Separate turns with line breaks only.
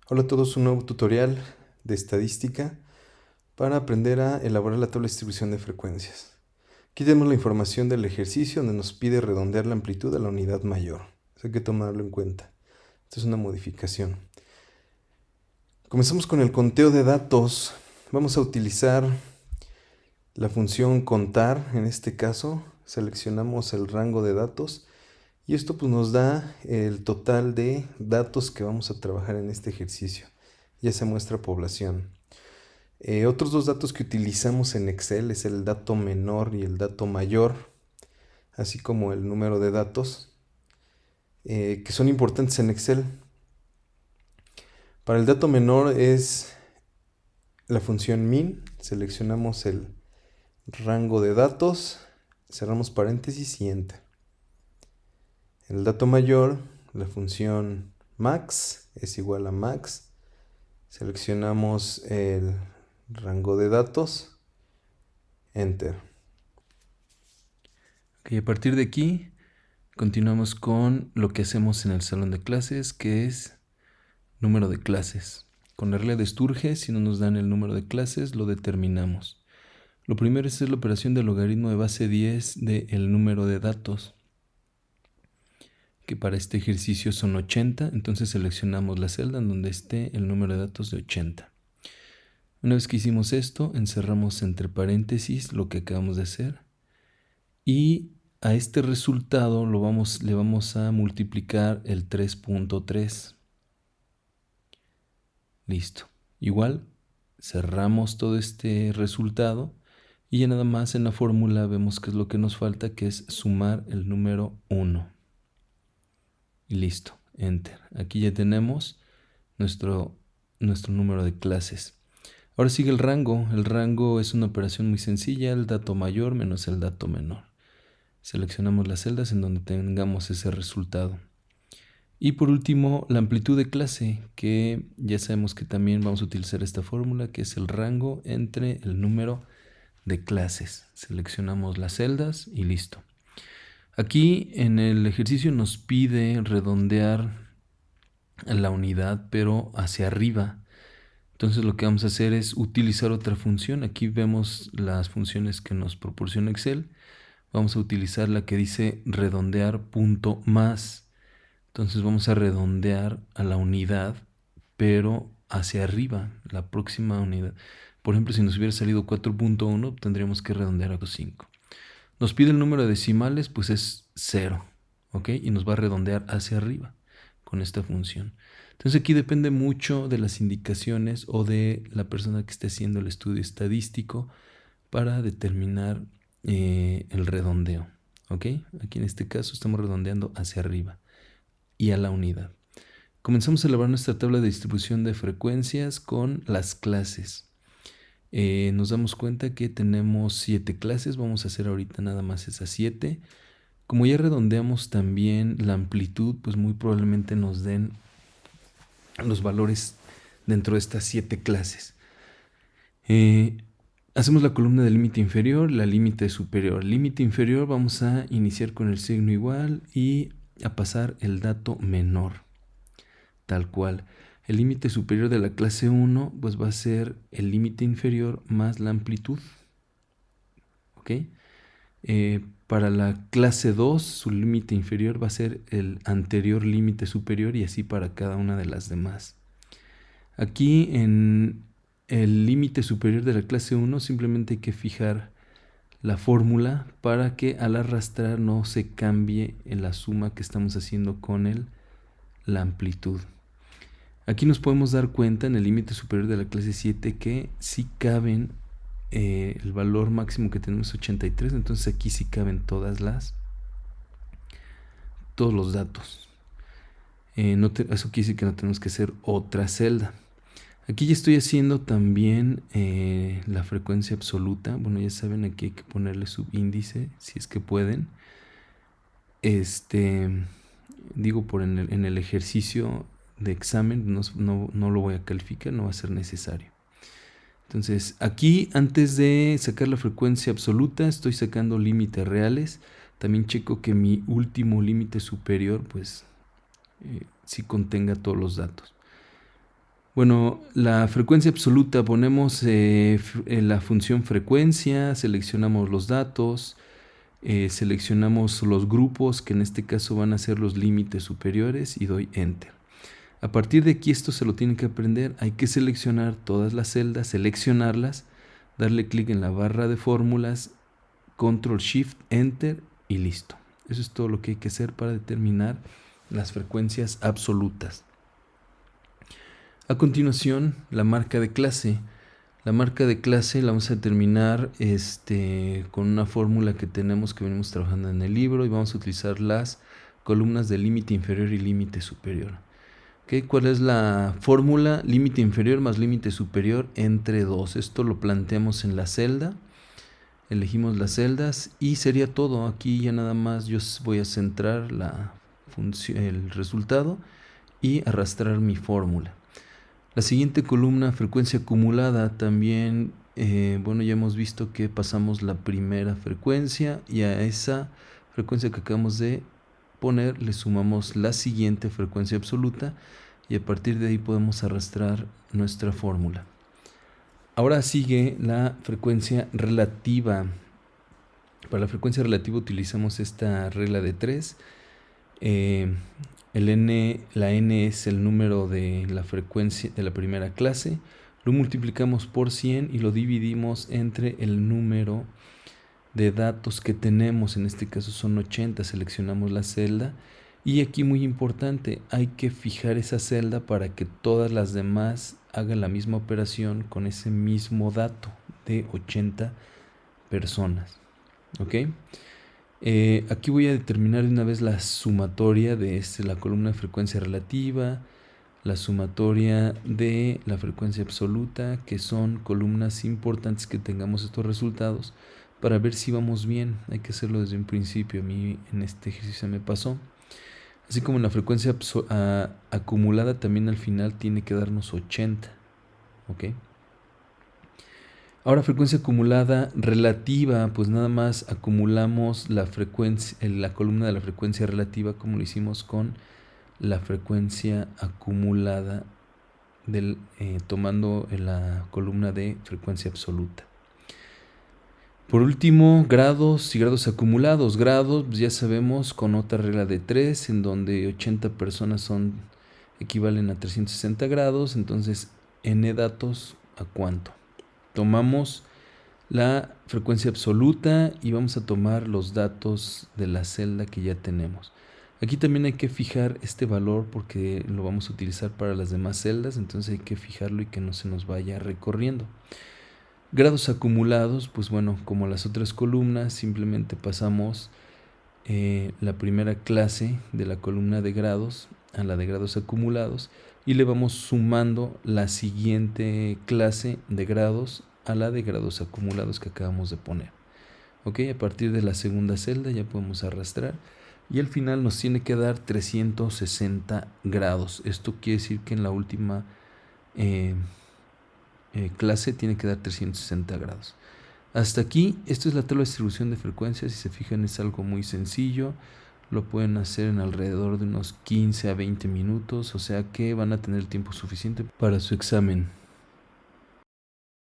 Hola a todos, un nuevo tutorial de estadística para aprender a elaborar la tabla de distribución de frecuencias. Aquí tenemos la información del ejercicio donde nos pide redondear la amplitud a la unidad mayor. Eso hay que tomarlo en cuenta. Esto es una modificación. Comenzamos con el conteo de datos. Vamos a utilizar la función contar. En este caso, seleccionamos el rango de datos y esto pues, nos da el total de datos que vamos a trabajar en este ejercicio. Ya se muestra población. Otros dos datos que utilizamos en Excel es el dato menor y el dato mayor, así como el número de datos, que son importantes en Excel. Para el dato menor es la función min, seleccionamos el rango de datos, cerramos paréntesis y enter. El dato mayor, la función max es igual a max, seleccionamos el rango de datos, enter.
Okay, a partir de aquí continuamos con lo que hacemos en el salón de clases, que es número de clases. Con la regla de Sturge, si no nos dan el número de clases, lo determinamos. Lo primero es hacer la operación del logaritmo de base 10 del número de datos, que para este ejercicio son 80, entonces seleccionamos la celda en donde esté el número de datos de 80. Una vez que hicimos esto, encerramos entre paréntesis lo que acabamos de hacer y a este resultado le vamos a multiplicar el 3.3. Listo. Igual, cerramos todo este resultado y ya nada más en la fórmula vemos qué es lo que nos falta, que es sumar el número 1. Y listo, enter. Aquí ya tenemos nuestro número de clases. Ahora sigue el rango. El rango es una operación muy sencilla, el dato mayor menos el dato menor. Seleccionamos las celdas en donde tengamos ese resultado. Y por último, la amplitud de clase, que ya sabemos que también vamos a utilizar esta fórmula, que es el rango entre el número de clases. Seleccionamos las celdas y listo. Aquí en el ejercicio nos pide redondear la unidad, pero hacia arriba. Entonces lo que vamos a hacer es utilizar otra función. Aquí vemos las funciones que nos proporciona Excel. Vamos a utilizar la que dice redondear punto más. Entonces vamos a redondear a la unidad, pero hacia arriba, la próxima unidad. Por ejemplo, si nos hubiera salido 4.1, tendríamos que redondear a 5. Nos pide el número de decimales, pues es 0, ¿ok? Y nos va a redondear hacia arriba con esta función. Entonces aquí depende mucho de las indicaciones o de la persona que esté haciendo el estudio estadístico para determinar el redondeo, ¿ok? Aquí en este caso estamos redondeando hacia arriba y a la unidad. Comenzamos a elaborar nuestra tabla de distribución de frecuencias con las clases. Nos damos cuenta que tenemos 7 clases, vamos a hacer ahorita nada más esas 7. Como ya redondeamos también la amplitud, pues muy probablemente nos den los valores dentro de estas 7 clases. Hacemos la columna del límite inferior, la límite superior. Límite inferior vamos a iniciar con el signo igual y a pasar el dato menor, tal cual. El límite superior de la clase 1 pues va a ser el límite inferior más la amplitud. ¿Ok? Para la clase 2 su límite inferior va a ser el anterior límite superior y así para cada una de las demás. Aquí en el límite superior de la clase 1 simplemente hay que fijar la fórmula para que al arrastrar no se cambie en la suma que estamos haciendo con la amplitud. Aquí nos podemos dar cuenta en el límite superior de la clase 7 que sí caben, el valor máximo que tenemos es 83, entonces aquí sí caben todos los datos. Eso quiere decir que no tenemos que hacer otra celda. Aquí ya estoy haciendo también la frecuencia absoluta. Bueno, ya saben, aquí hay que ponerle subíndice si es que pueden. Digo, en el ejercicio de examen no lo voy a calificar, no va a ser necesario. Entonces, aquí antes de sacar la frecuencia absoluta, estoy sacando límites reales. También checo que mi último límite superior, pues, sí contenga todos los datos. Bueno, la frecuencia absoluta, ponemos la función frecuencia, seleccionamos los datos, seleccionamos los grupos, que en este caso van a ser los límites superiores, y doy Enter. A partir de aquí esto se lo tienen que aprender. Hay que seleccionar todas las celdas, seleccionarlas, darle clic en la barra de fórmulas, Control Shift Enter y listo. Eso es todo lo que hay que hacer para determinar las frecuencias absolutas. A continuación, la marca de clase. La marca de clase la vamos a determinar con una fórmula que tenemos, que venimos trabajando en el libro, y vamos a utilizar las columnas de límite inferior y límite superior. ¿Okay? ¿Cuál es la fórmula? Límite inferior más límite superior entre 2. Esto lo planteamos en la celda. Elegimos las celdas y sería todo. Aquí ya nada más yo voy a centrar el resultado y arrastrar mi fórmula. La siguiente columna, frecuencia acumulada, también, bueno, ya hemos visto que pasamos la primera frecuencia y a esa frecuencia que acabamos de poner le sumamos la siguiente frecuencia absoluta y a partir de ahí podemos arrastrar nuestra fórmula. Ahora sigue la frecuencia relativa. Para la frecuencia relativa utilizamos esta regla de 3. La n es el número de la frecuencia de la primera clase, lo multiplicamos por 100 y lo dividimos entre el número de datos que tenemos. En este caso son 80, seleccionamos la celda y aquí, muy importante, hay que fijar esa celda para que todas las demás hagan la misma operación con ese mismo dato de 80 personas. ¿Ok? Aquí voy a determinar de una vez la sumatoria de la columna de frecuencia relativa, la sumatoria de la frecuencia absoluta, que son columnas importantes que tengamos estos resultados para ver si vamos bien. Hay que hacerlo desde un principio. A mí en este ejercicio me pasó. Así como en la frecuencia acumulada, también al final tiene que darnos 80. ¿Ok? Ahora, frecuencia acumulada relativa, pues nada más acumulamos la frecuencia, la columna de la frecuencia relativa, como lo hicimos con la frecuencia acumulada tomando la columna de frecuencia absoluta. Por último, grados y grados acumulados. Grados, pues ya sabemos, con otra regla de 3, en donde 80 personas equivalen a 360 grados, entonces n datos, ¿a cuánto? Tomamos la frecuencia absoluta y vamos a tomar los datos de la celda que ya tenemos. Aquí también hay que fijar este valor porque lo vamos a utilizar para las demás celdas, entonces hay que fijarlo y que no se nos vaya recorriendo. Grados acumulados, pues bueno, como las otras columnas, simplemente pasamos la primera clase de la columna de grados a la de grados acumulados y le vamos sumando la siguiente clase de grados a la de grados acumulados que acabamos de poner. Ok, a partir de la segunda celda ya podemos arrastrar y al final nos tiene que dar 360 grados. Esto quiere decir que en la última clase tiene que dar 360 grados. Hasta aquí, esto es la tabla de distribución de frecuencias. Si se fijan, es algo muy sencillo. Lo pueden hacer en alrededor de unos 15 a 20 minutos, o sea que van a tener tiempo suficiente para su examen.